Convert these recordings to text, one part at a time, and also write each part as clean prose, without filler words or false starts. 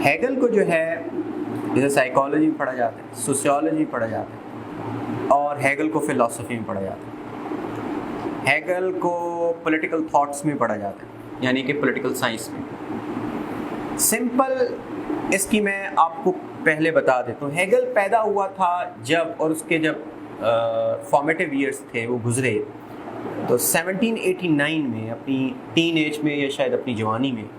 Hegel को जो है जैसे साइकोलॉजी में पढ़ा जाता है, सोशियोलॉजी में पढ़ा जाता है, और हेगल को फिलॉसफी में पढ़ा जाता है। हेगल को पॉलिटिकल थॉट्स में पढ़ा जाता है, यानी कि पॉलिटिकल साइंस में। सिंपल इसकी मैं आपको पहले बता देता हूँ। हेगल पैदा हुआ था जब, और उसके जब फॉर्मेटिव ईयर्स थे वो गुजरे, तो 1789 में अपनी टीन एज में या शायद अपनी जवानी में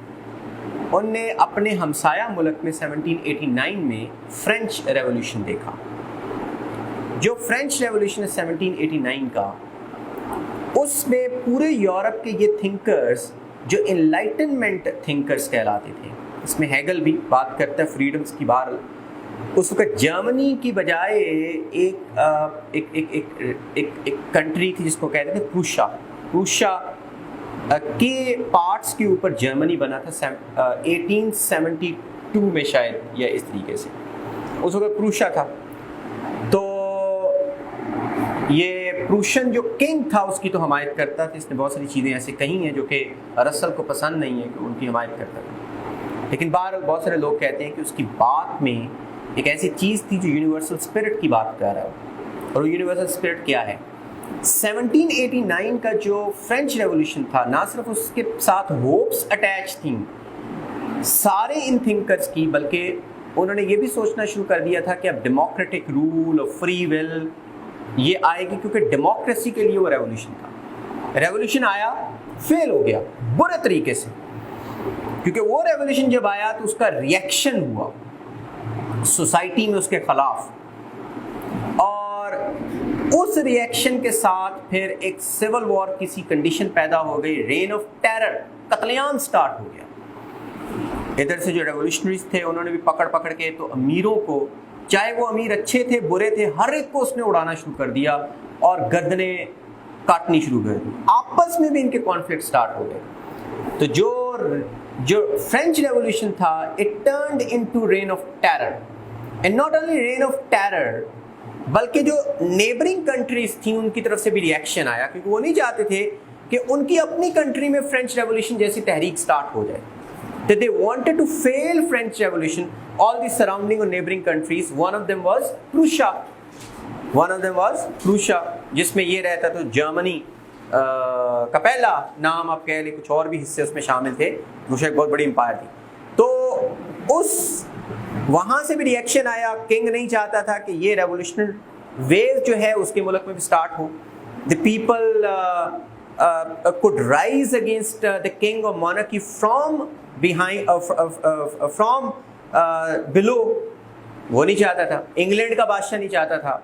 उनने अपने हमसाया मुल्क में 1789 में फ्रेंच रेवोल्यूशन देखा। जो फ्रेंच रेवोल्यूशन है 1789 का, उसमें पूरे यूरोप के ये थिंकर्स जो इनलाइटनमेंट थिंकर्स कहलाते थे, इसमें हेगल भी बात करता है फ्रीडम्स की बार। उस वक्त जर्मनी की बजाय एक कंट्री थी जिसको कहते थे प्रूशा के पार्ट्स के ऊपर जर्मनी बना था 1872 में शायद, या इस तरीके से। उस वक्त प्रूशा था, तो ये प्रूशन जो किंग था उसकी तो हमायत करता था। इसने बहुत सारी चीज़ें ऐसे कही हैं जो कि रसल को पसंद नहीं है कि उनकी हमायत करता था, लेकिन बहरहाल बहुत सारे लोग कहते हैं कि उसकी बात में एक ऐसी चीज़ थी जो यूनिवर्सल स्पिरिट की बात कर रहा है। और वो यूनिवर्सल स्पिरिट क्या है? 1789 का जो फ्रेंच रेवोल्यूशन था, ना सिर्फ उसके साथ होप्स अटैच थी सारे इन थिंकर्स की, बल्कि उन्होंने ये भी सोचना शुरू कर दिया था कि अब डेमोक्रेटिक रूल और फ्री विल ये आएगी, क्योंकि डेमोक्रेसी के लिए वो रेवोल्यूशन था। रेवोल्यूशन आया, फेल हो गया बुरे तरीके से, क्योंकि वो रेवोल्यूशन जब आया तो उसका रिएक्शन हुआ सोसाइटी में उसके खिलाफ, और उस रिएक्शन के साथ फिर एक सिविल वॉर किसी कंडीशन पैदा हो गई, रेन ऑफ टेरर, कत्लेआम स्टार्ट हो गया। इधर से जो रेवोल्यूशनरीज थे उन्होंने भी पकड़ पकड़ के तो अमीरों को, चाहे वो अमीर अच्छे थे बुरे थे, हर एक को उसने उड़ाना शुरू कर दिया और गर्दनें काटनी शुरू कर दी। आपस में भी इनके कॉन्फ्लिक्ट स्टार्ट हो गए। तो जो फ्रेंच रेवोल्यूशन था, it turned into rain of terror, and not only rain of terror, बल्कि जो नेबरिंग कंट्रीज थी उनकी तरफ से भी रिएक्शन आया, क्योंकि वो नहीं चाहते थे कि उनकी अपनी कंट्री में फ्रेंच रेवोल्यूशन जैसी तहरीक स्टार्ट हो जाए। That they wanted to fail French Revolution, all the surrounding or neighboring countries. One of them was Prussia, जिसमें ये रहता तो जर्मनी का पहला नाम आप कह लें, कुछ और भी हिस्से उसमें शामिल थे। प्रूशिया एक बहुत बड़ी एम्पायर थी, तो उस वहाँ से भी रिएक्शन आया। किंग नहीं चाहता था कि ये रेवोल्यूशनल वेव जो है उसके मुल्क में भी स्टार्ट हो। The people could rise against the king or monarchy from behind, from below. वो नहीं चाहता था। इंग्लैंड का बादशाह नहीं चाहता था,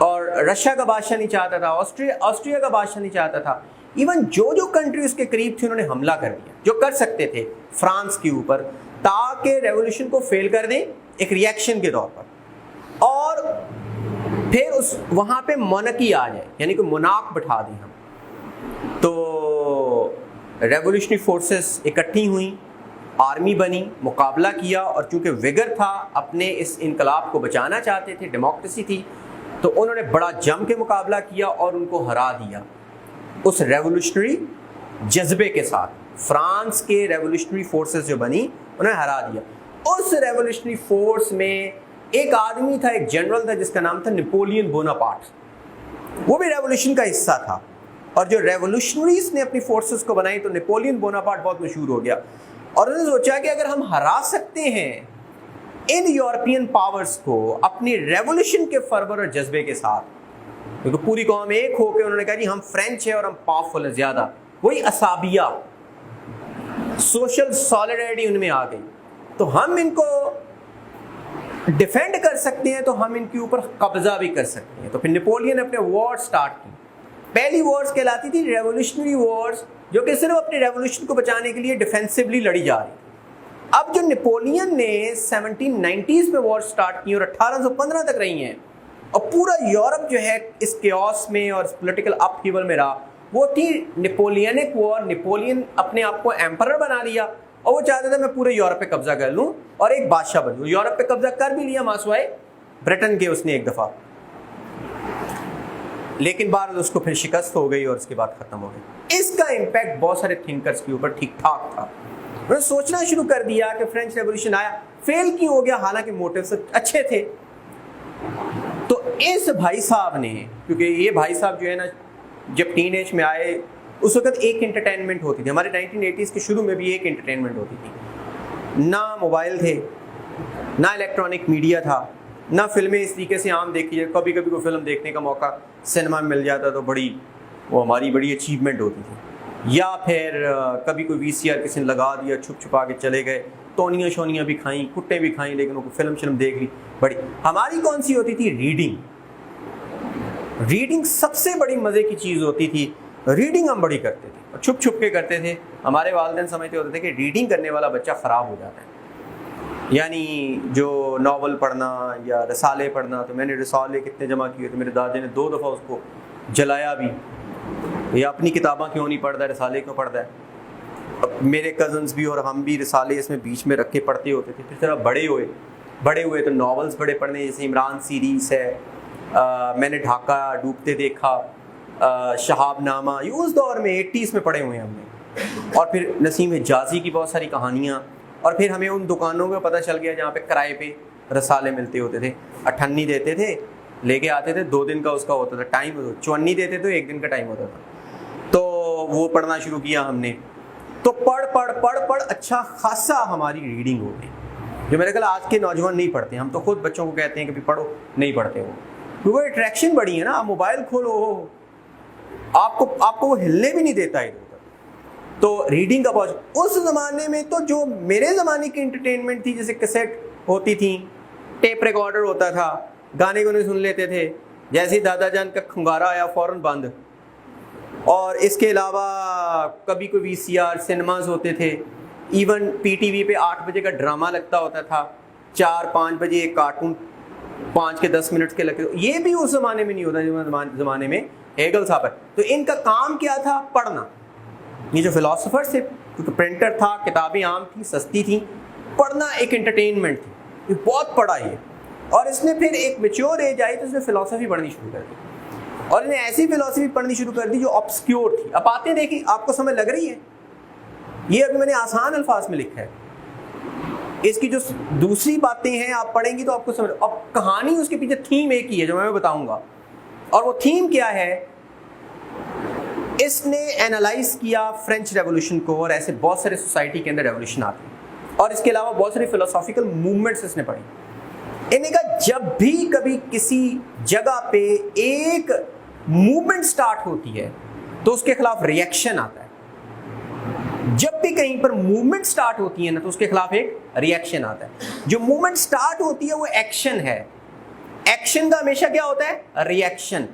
और रशिया का बादशाह नहीं चाहता था, ऑस्ट्रिया का बादशाह नहीं चाहता था। इवन जो कंट्री उसके करीब थी उन्होंने हमला कर दिया, जो कर सकते थे फ्रांस के ऊपर, ताकि रेवोल्यूशन को फेल कर दें एक रिएक्शन के तौर पर, और फिर उस वहाँ पे मोनार्की आ जाए, यानी कि मोनार्क बिठा दें हम। तो रेवोल्यूशनरी फोर्सेस इकट्ठी हुई, आर्मी बनी, मुकाबला किया, और चूंकि विगर था, अपने इस इनकलाब को बचाना चाहते थे, डेमोक्रेसी थी, तो उन्होंने बड़ा जम के मुकाबला किया और उनको हरा दिया उस रेवोल्यूशनरी जज्बे के साथ। फ्रांस के रेवोल्यूशनरी फोर्सेस जो बनी उन्हें हरा दिया। उस रेवोल्यूशनरी फोर्स में एक आदमी था, एक जनरल था जिसका नाम था नेपोलियन बोनापार्ट। वो भी रेवोल्यूशन का हिस्सा था, और जो रेवोल्यूशनरीज ने अपनी फोर्सेस को बनाई तो नेपोलियन बोनापार्ट बहुत मशहूर हो गया। और उन्होंने सोचा कि अगर हम हरा सकते हैं इन यूरोपियन पावर्स को अपनी रेवोल्यूशन के फर्वर और जज्बे के साथ, क्योंकि पूरी कौम एक होकर उन्होंने कहा जी हम फ्रेंच है और हम पावरफुल है ज्यादा, वही असाबिया, सोशल सॉलिडरिटी उनमें आ गई, तो हम इनको डिफेंड कर सकते हैं, तो हम इनके ऊपर कब्जा भी कर सकते हैं। तो फिर नेपोलियन ने अपने वॉर स्टार्ट की। पहली वॉर्स कहलाती थी रेवोल्यूशनरी वॉर्स, जो कि सिर्फ अपने रेवोल्यूशन को बचाने के लिए डिफेंसिवली लड़ी जा रही। अब जो नेपोलियन ने 1790s में वॉर स्टार्ट की और 1815 तक रही हैं, और पूरा यूरोप जो है इस केओस में और पॉलिटिकल अपहीवल में रहा, वो थी नेपोलियनिक वॉर। नेपोलियन अपने आप को एम्परर बना लिया और वो चाहता था मैं पूरे यूरोप पे कब्जा कर लूं और एक बादशाह बन लूं। यूरोप पे कब्जा कर भी लिया मासवाए ब्रिटेन के उसने एक दफा, लेकिन बाद उसको फिर शिकस्त हो गई और उसके बाद खत्म हो गई। इसका इम्पैक्ट बहुत सारे थिंकर्स के ऊपर ठीक ठाक था। उन्होंने सोचना शुरू कर दिया कि फ्रेंच रेवोल्यूशन आया, फेल क्यों हो गया, हालांकि मोटिव्स अच्छे थे। तो इस भाई साहब ने, क्योंकि ये भाई साहब जो है ना, जब टीनेज में आए उस वक्त एक एंटरटेनमेंट होती थी, हमारे 1980s के शुरू में भी एक एंटरटेनमेंट होती थी। ना मोबाइल थे, ना इलेक्ट्रॉनिक मीडिया था, ना फिल्में इस तरीके से आम देखी जाए। कभी कभी कोई फिल्म देखने का मौका सिनेमा में मिल जाता तो वो हमारी बड़ी अचीवमेंट होती थी। या फिर कभी कोई VCR किसी ने लगा दिया, छुप छुपा के चले गए, तोनियाँ शोनियाँ भी खाई, कुट्टे भी खाई, लेकिन वो फिल्म देख ली। बड़ी हमारी कौन सी होती थी? रीडिंग सबसे बड़ी मज़े की चीज़ होती थी। रीडिंग हम बड़ी करते थे और छुप छुप के करते थे। हमारे वालिदैन समझते होते थे कि रीडिंग करने वाला बच्चा ख़राब हो जाता है, यानी जो नावल पढ़ना या रसाले पढ़ना। तो मैंने रसाले कितने जमा किए थे, मेरे दादी ने 2 दफ़ा उसको जलाया भी। या अपनी किताबें क्यों नहीं पढ़ता, रसाले क्यों पढ़ता है। अब मेरे कज़न्स भी और हम भी रसाले इसमें बीच में रख के पढ़ते होते थे। फिर तरह बड़े हुए तो नावल्स बड़े पढ़ने, जैसे इमरान सीरीज़ है, मैंने ढाका डूबते देखा, शहाबनामा, ये उस दौर में 80s में पढ़े हुए हैं हमने। और फिर नसीम हिजाज़ी की बहुत सारी कहानियाँ। और फिर हमें उन दुकानों का पता चल गया जहाँ पे किराए पे रसाले मिलते होते थे। 98 देते थे, लेके आते थे, 2 दिन का उसका होता था टाइम, 54 देते तो 1 दिन का टाइम होता था। तो वो पढ़ना शुरू किया हमने। तो पढ़ अच्छा खासा हमारी रीडिंग हो गई, जो मेरे ख्याल आज के नौजवान नहीं पढ़ते। हम तो खुद बच्चों को कहते हैं कि भी पढ़ो, नहीं पढ़ते वो, क्योंकि अट्रैक्शन बड़ी है ना। आप मोबाइल खोलो, आपको वो हिलने भी नहीं देता इधर उधर। तो रीडिंग का बहुत, उस ज़माने में तो जो मेरे ज़माने की एंटरटेनमेंट थी, जैसे कैसेट होती थी, टेप रिकॉर्डर होता था, गाने को सुन लेते थे। जैसे ही दादा जान का खुंगारा आया फ़ौरन बंद। और इसके अलावा कभी कोई VCR, सिनेमाज होते थे। इवन PTV पे 8 बजे का ड्रामा लगता होता था, 4-5 बजे एक कार्टून 5 के 10 मिनट के लगते। ये भी उस ज़माने में नहीं होता ज़माने में हेगल साहब है। तो इनका काम क्या था? पढ़ना। ये जो फिलोसोफर्स थे, क्योंकि प्रिंटर था, किताबें आम थी, सस्ती थी, पढ़ना एक एंटरटेनमेंट थी। ये बहुत पढ़ा ये। और इसने फिर एक मैच्योर एज आई तो इसने फिलोसफी पढ़नी शुरू कर दी, और इन्हें ऐसी फिलोसफी पढ़नी शुरू कर दी जो ऑब्सक्योर थी। अब बातें देखिए, आपको समझ लग रही है? ये अभी मैंने आसान अल्फाज में लिखा है। इसकी जो दूसरी बातें हैं आप पढ़ेंगी तो आपको समझ। अब कहानी उसके पीछे थीम एक ही है जो मैं बताऊंगा, और वो थीम क्या है? इसने एनालाइज किया फ्रेंच रेवोल्यूशन को, और ऐसे बहुत सारे सोसाइटी के अंदर रेवोल्यूशन आते हैं, और इसके अलावा बहुत सारी फिलोसॉफिकल मूवमेंट्स इसने पढ़ी। इन्हें कहा जब भी कभी किसी जगह पे एक मूवमेंट स्टार्ट होती है तो उसके खिलाफ रिएक्शन आता है। जब भी कहीं पर मूवमेंट स्टार्ट होती है ना, तो उसके खिलाफ एक रिएक्शन आता है। जो मूवमेंट स्टार्ट होती है वो एक्शन है, एक्शन का हमेशा क्या होता है? रिएक्शन।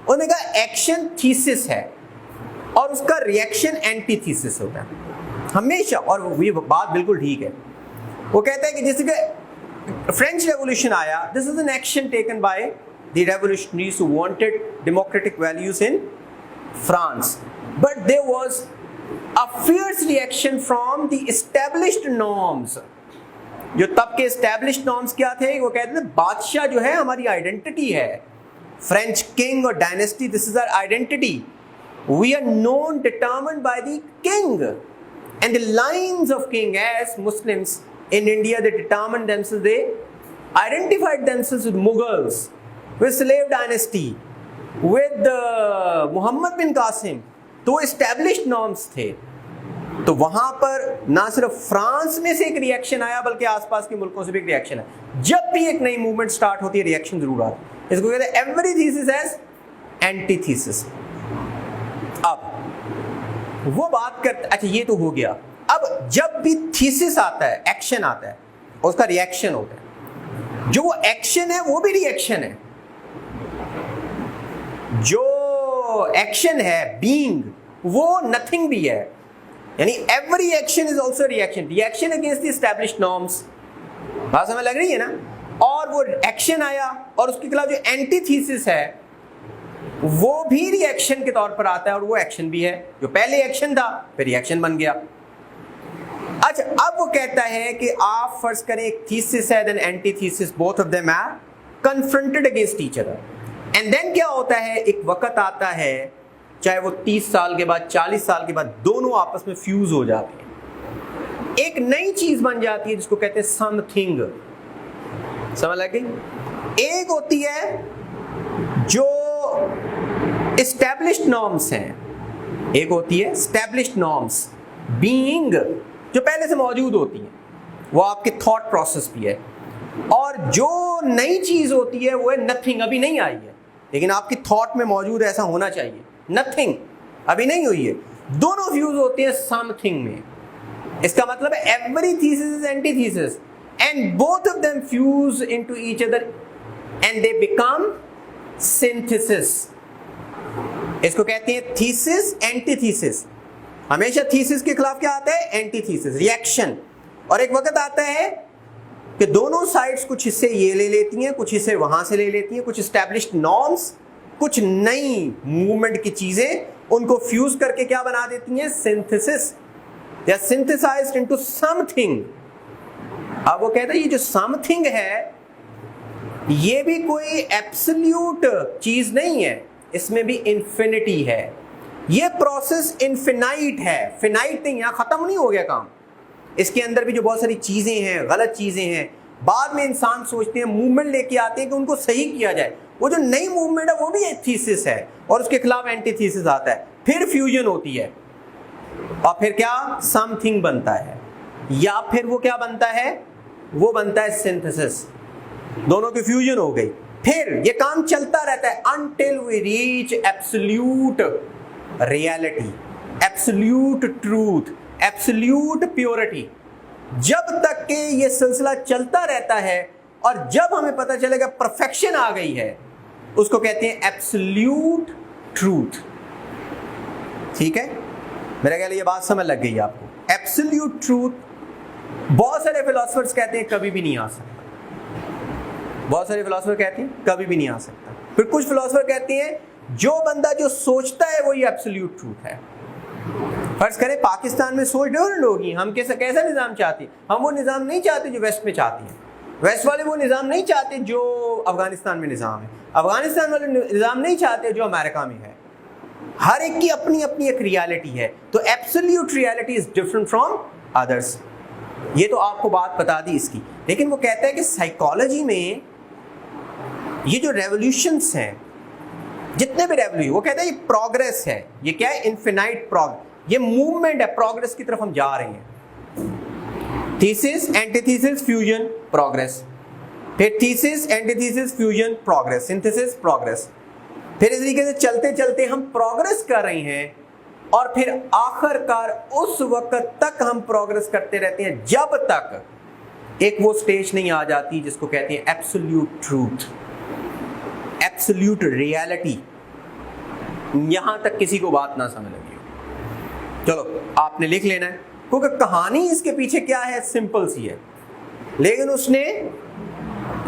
उन्होंने कहा एक्शन थीसिस है और उसका रिएक्शन एंटीथीसिस होता है हमेशा। और ये बात बिल्कुल ठीक है। वो कहता है कि जैसे कि फ्रेंच रेवोल्यूशन आया, this is an action taken by the revolutionaries who wanted democratic values in France, but there was a fierce reaction from the established norms। जो तब के established norms क्या थे? वो कहते थे बादशाह जो है हमारी आइडेंटिटी है, फ्रेंच किंग और dynasty, this is our identity, we are known determined by the king and the lines of king. As Muslims in India they determined themselves, they identified themselves with Mughals, with slave dynasty, with Muhammad bin Qasim। तो established norms थे। तो वहां पर ना सिर्फ France में से एक रिएक्शन आया, बल्कि आसपास के मुल्कों से भी एक रिएक्शन है। जब भी एक नई मूवमेंट स्टार्ट होती है रिएक्शन जरूर आता है। इसको कहते हैं एवरी थीसिस एज एंटीथीसिस। अब वो बात करते, अच्छा ये तो हो गया। अब जब भी थीसिस आता है, एक्शन आता है, उसका रिएक्शन होता है। जो वो एक्शन है वो भी रिएक्शन है। जो एक्शन है बीइंग, वो नथिंग भी है। यानी every action is also reaction, reaction against the established norms. बात समझ लग रही है ना? और वो एक्शन आया और उसके खिलाफ जो एंटीथीसिस है वो भी रिएक्शन के तौर पर आता है, और वो एक्शन भी है। जो पहले एक्शन था फिर रिएक्शन बन गया। अच्छा, अब वो कहता है कि आप फर्ज करें एक थीसिस है, then antithesis, both of them are confronted against each other, and then क्या होता है? एक वक्त आता है, चाहे वो 30 साल के बाद, 40 साल के बाद, दोनों आपस में फ्यूज हो जाते हैं। एक नई चीज बन जाती है जिसको कहते हैं समथिंग। समझ लग गई? एक होती है जो एस्टैब्लिश्ड नॉर्म्स हैं, एक होती है एस्टैब्लिश्ड नॉर्म्स, बीइंग जो पहले से मौजूद होती है, वो आपके थॉट प्रोसेस भी है। और जो नई चीज होती है वो है नथिंग, अभी नहीं आई है लेकिन आपकी थॉट में मौजूद है, ऐसा होना चाहिए। नथिंग अभी नहीं हुई है। दोनों फ्यूज होते हैं समथिंग में। इसका मतलब है every thesis is antithesis and both of them fuse into each other and they become synthesis. इसको कहते हैं थीसिस एंटीथीसिस। हमेशा थीसिस के खिलाफ क्या आता है? Antithesis, reaction. और एक वक्त आता है कि दोनों साइड्स कुछ हिस्से ये ले लेती हैं, कुछ हिस्से वहां से ले लेती हैं, कुछ एस्टैब्लिश्ड नॉर्म्स, कुछ नई मूवमेंट की चीजें, उनको फ्यूज करके क्या बना देती हैं? Synthesis. They are synthesized into something. अब वो कहते हैं ये जो समथिंग है ये भी कोई एब्सोल्यूट चीज नहीं है, इसमें भी इंफिनिटी है। ये प्रोसेस इनफिनाइट है, फिनाइट नहीं, यहां खत्म नहीं हो गया काम। इसके अंदर भी जो बहुत सारी चीजें हैं, गलत चीजें हैं, बाद में इंसान सोचते हैं, मूवमेंट लेके आते हैं कि उनको सही किया जाए। वो जो नई मूवमेंट है वो भी एक थीसिस है और उसके खिलाफ एंटीथीसिस आता है, फिर फ्यूजन होती है और फिर क्या? समथिंग बनता है, या फिर वो क्या बनता है? वो बनता है सिंथेसिस। दोनों की फ्यूजन हो गई, फिर ये काम चलता रहता है until we reach absolute reality, absolute truth, absolute purity। जब तक के ये सिलसिला चलता रहता है और जब हमें पता चलेगा परफेक्शन आ गई है, उसको कहते हैं एब्सोल्यूट ट्रूथ। ठीक है, मेरा ख्याल ये बात समझ लग गई आपको। एब्सोल्यूट ट्रूथ बहुत सारे फिलोसफर्स कहते हैं कभी भी नहीं आ सकता। बहुत सारे फिलोसफर कहते हैं कभी भी नहीं आ सकता। फिर कुछ फिलोसफर कहते हैं जो बंदा जो सोचता है वही एब्सोल्यूट ट्रूथ है। फर्ज करें पाकिस्तान में सोच डिफरेंट होगी, हम कैसा निज़ाम चाहते हैं? हम वो निज़ाम नहीं चाहते जो वेस्ट में चाहते हैं। वेस्ट वाले वो निज़ाम नहीं चाहते जो अफगानिस्तान में निज़ाम है। अफगानिस्तान वाले निज़ाम नहीं चाहते जो अमेरिका में है। हर एक की अपनी अपनी एक रियलिटी है। तो absolute reality is different from others. ये तो आपको बात बता दी इसकी। लेकिन वो कहता है कि साइकोलॉजी में ये जो रेवोल्यूशंस हैं, जितने भी रेवोल्यूशन, वो कहता है ये प्रोग्रेस है। ये क्या है? Infinite progress. ये मूवमेंट है, प्रोग्रेस की तरफ हम जा रहे हैं। Thesis, antithesis, fusion, progress. फिर thesis, antithesis, fusion, progress, synthesis, progress. फिर इस तरीके से चलते चलते हम प्रोग्रेस कर रहे हैं और फिर आखिरकार उस वक्त तक हम प्रोग्रेस करते रहते हैं जब तक एक वो स्टेज नहीं आ जाती जिसको कहते हैं एब्सोल्यूट ट्रूथ, एब्सोल्यूट रियलिटी। यहां तक किसी को बात ना समझ लगी। चलो आपने लिख लेना है, क्योंकि कहानी इसके पीछे क्या है? सिंपल सी है, लेकिन उसने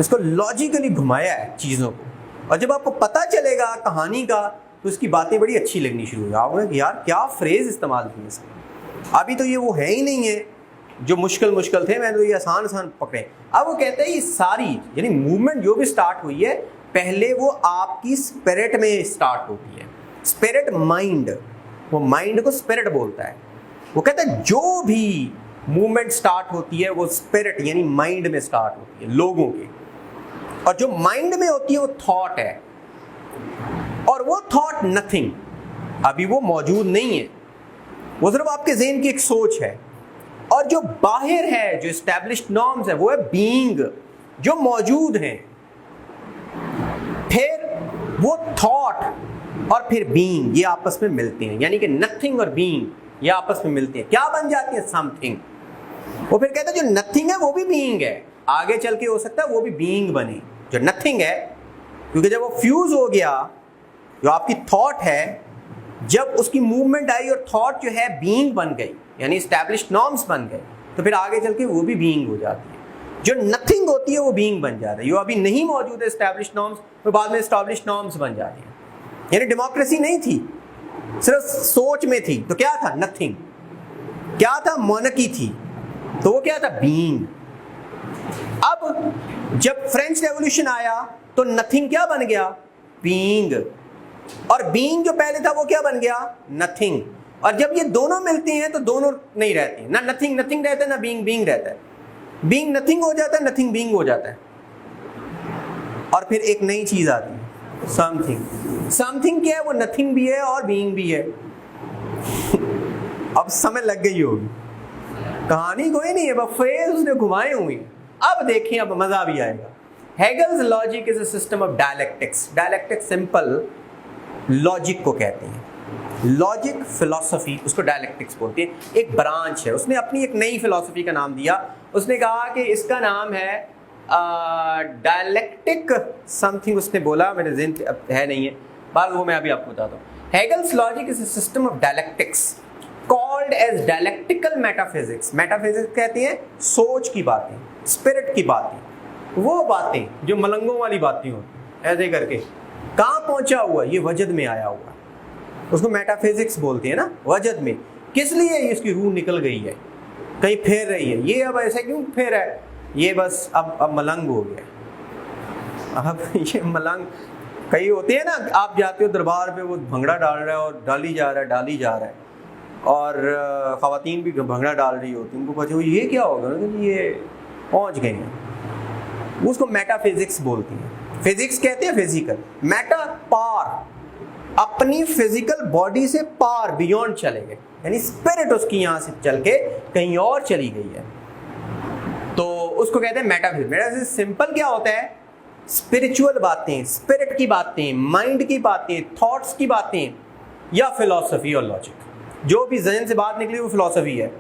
इसको लॉजिकली घुमाया है चीजों को। और जब आपको पता चलेगा कहानी का तो उसकी बातें बड़ी अच्छी लगनी शुरू हो जाएगी कि यार क्या फ्रेज इस्तेमाल किए इसके। अभी तो ये वो है ही नहीं है जो मुश्किल थे, मैंने तो ये आसान पकड़े। अब वो कहते हैं ये सारी यानी मूवमेंट जो भी स्टार्ट हुई है, पहले वो आपकी स्पिरिट में स्टार्ट होती है। स्पिरिट माइंड, वो माइंड को स्पिरिट बोलता है। वो कहता है जो भी मूवमेंट स्टार्ट होती है वो स्पिरिट यानी माइंड में स्टार्ट होती है लोगों के। और जो माइंड में होती है वो थॉट है, और वो थॉट नथिंग, अभी वो मौजूद नहीं है, वो सिर्फ आपके ज़हन की एक सोच है। और जो बाहर है, जो एस्टैब्लिश्ड नॉर्म्स है, वो है बीइंग, जो मौजूद हैं। फिर वो थॉट और फिर बीइंग ये आपस में मिलते हैं, यानी कि नथिंग और बीइंग ये आपस में मिलते हैं, क्या बन जाती है? समथिंग। वो फिर कहते हैं जो नथिंग है वो भी बीइंग है, आगे चल के हो सकता है वो भी बीइंग बने जो नथिंग है। क्योंकि जब वो फ्यूज हो गया, जो आपकी थॉट है, जब उसकी मूवमेंट आई और थॉट जो है बीइंग बन गई, यानी एस्टैब्लिश्ड नॉर्म्स बन गए, तो फिर आगे चल के वो भी बीइंग हो जाती है। जो नथिंग होती है वो बीइंग बन जाता है। जो अभी नहीं मौजूद है एस्टैब्लिश्ड नॉर्म्स, तो बाद में एस्टैब्लिश्ड नॉर्म्स बन जाती है। यानी डेमोक्रेसी नहीं थी, सिर्फ सोच में थी, तो क्या था? नथिंग। क्या था? मोनर्की थी, तो वो क्या था? बीइंग। अब जब फ्रेंच रेवोल्यूशन आया तो नथिंग क्या बन गया? बीइंग। और बीइंग जो पहले था वो क्या बन गया? नथिंग। और जब ये दोनों मिलती हैं तो दोनों नहीं रहती हैं, ना नथिंग नथिंग रहता है, ना बीइंग बीइंग रहता है। बीइंग नथिंग हो जाता है, नथिंग बीइंग हो जाता है, और फिर एक नई चीज आती है समथिंग। समथिंग क्या है? वो नथिंग भी है और बीइंग भी है। अब समय लग गई होगी, कहानी कोई नहीं है, बस फ्रेज उसने घुमाए हुए हैं। अब देखें, अब मजा भी आएगा। Hegel's logic is a system of dialectics. Dialectics simple logic को कहते हैं। लॉजिक फिलॉसफी उसको डायलेक्टिक्स बोलते हैं। एक ब्रांच है, उसने अपनी एक नई फिलॉसफी का नाम दिया। उसने कहा कि इसका नाम है डायलेक्टिक समथिंग, उसने बोला, मेरे ज़हन है नहीं है, बात वो मैं अभी आपको बताता हूँ। Hegel's logic is a system of dialectics called as dialectical metaphysics. Metaphysics कहते हैं सोच की बातें, स्पिरिट की बातें, वो बातें जो मलंगों वाली बातें होती ऐसे करके। कहाँ पहुंचा हुआ? ये वजद में आया हुआ, उसको मेटाफिजिक्स बोलते हैं ना। वजद में किस लिए? इसकी रूह निकल गई है, कहीं फेर रही है, ये अब ऐसा क्यों फेर है? ये बस अब मलंग हो गया। अब ये मलंग कई होते हैं ना, आप जाते हो दरबार पे, वो भंगड़ा डाल रहा है और डाली जा रहा है, डाली जा रहा है, और ख़वातीन भी भंगड़ा डाल रही होती, उनको पता ये क्या होगा, ये पहुंच गए हैं। उसको मेटाफिजिक्स बोलती हैं। फिजिक्स कहते हैं फिजिकल, मेटा पार, अपनी फिजिकल बॉडी से पार, बियॉन्ड चले गए, यानी स्पिरिट उसकी यहाँ से चल के कहीं और चली गई है, तो उसको कहते हैं मेटाफिजिक्स। मेटाफिजिक्स सिंपल क्या होता है? स्पिरिचुअल बातें, स्पिरिट की बातें, माइंड की बातें, थॉट्स की बातें, या फिलॉसफी और लॉजिक, जो भी जहन से बात निकली वो फिलॉसफी है,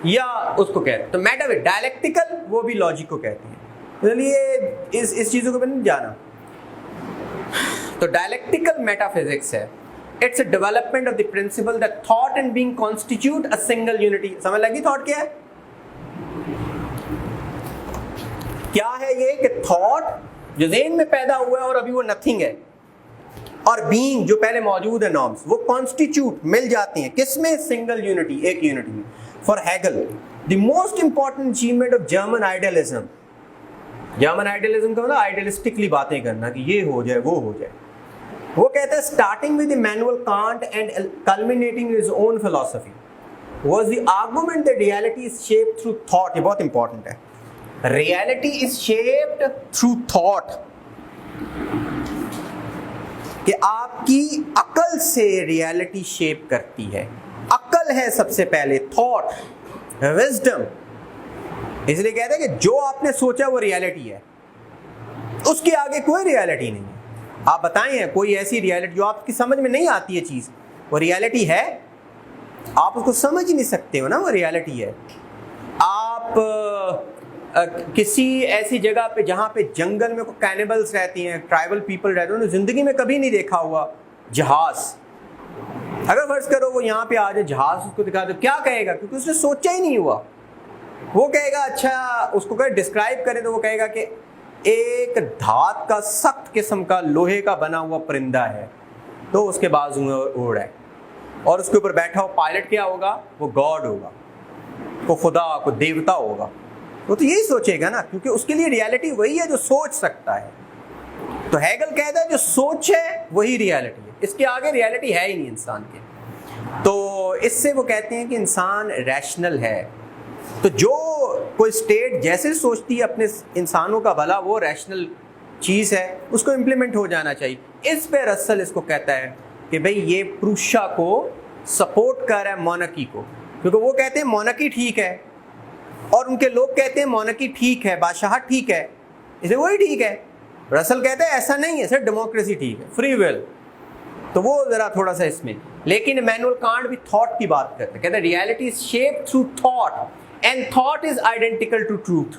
या उसको कहते हैं। तो मेटाफिजिक्स डायलेक्टिकल, वो भी लॉजिक को कहते हैं। चलिए इस चीज़ों को मैंने जाना। तो डायलेक्टिकल मेटाफिजिक्स है, it's a development of the principal that thought and being constitute a single unity. समझ लगी थॉट क्या है? क्या है ये कि थॉट जो ज़हन में पैदा हुआ है और अभी वो नथिंग है, और बीइंग जो पहले मौजूद है, नॉर्म्स, वो कॉन्स्टिट्यूट मिल जाते हैं किसमें? सिंगल यूनिटी, एक यूनिटी में। For Hegel the most important achievement of German idealism. German idealism का मतलब आइडियलिस्टिकली बातें करना कि ये हो जाए, वो हो जाए। वो कहते हैं starting with Immanuel Kant and culminating his own philosophy was the argument that reality is shaped through thought. ये बहुत इंपॉर्टेंट है, reality is shaped through thought, कि आपकी अकल से रियलिटी शेप करती है। अकल है सबसे पहले, थॉट, विजडम। इसलिए कहते हैं कि जो आपने सोचा वो रियलिटी है, उसके आगे कोई रियलिटी नहीं है। आप बताएं कोई ऐसी रियलिटी जो आपकी समझ में नहीं आती है चीज, वो रियलिटी है? आप उसको समझ ही नहीं सकते हो ना, वो रियलिटी है। आप किसी ऐसी जगह पे जहाँ पे जंगल में कोई कैनिबल्स रहती हैं, ट्राइबल पीपल रहते हैं, उन्होंने जिंदगी में कभी नहीं देखा हुआ जहाज, अगर फर्ज करो वो यहाँ पे आ जाए, जहाज उसको दिखा दो, क्या कहेगा? क्योंकि उसने सोचा ही नहीं हुआ। वो कहेगा, अच्छा, उसको कहे डिस्क्राइब करे तो वो कहेगा कि एक धात का सख्त किस्म का लोहे का बना हुआ परिंदा है, तो उसके बाजू में उड़ है, और उसके ऊपर बैठा हुआ पायलट क्या होगा? वो गॉड होगा, वो खुदा, को देवता होगा। वो तो यही सोचेगा ना, क्योंकि उसके लिए रियलिटी वही है जो सोच सकता है। तो हेगल कहता है जो सोच है वही रियलिटी है, इसके आगे रियलिटी है ही नहीं इंसान के। तो इससे वो कहते हैं कि इंसान रैशनल है। तो जो कोई स्टेट जैसे सोचती है अपने इंसानों का भला, वो रैशनल चीज़ है, उसको इम्प्लीमेंट हो जाना चाहिए। इस पे रसल इसको कहता है कि भाई ये प्रूशा को सपोर्ट कर रहा है मोनार्की को, क्योंकि वो कहते हैं मोनार्की ठीक है, और उनके लोग कहते हैं मोनार्की ठीक है, बादशाह ठीक है, इसे वही ठीक है। रसल कहते हैं ऐसा नहीं है, सिर्फ डेमोक्रेसी ठीक है, फ्री विल। तो वो जरा थोड़ा सा इसमें, लेकिन इमैनुअल कांट भी थॉट की बात करते हैं, कहते हैं reality is shaped through thought and thought is identical to truth.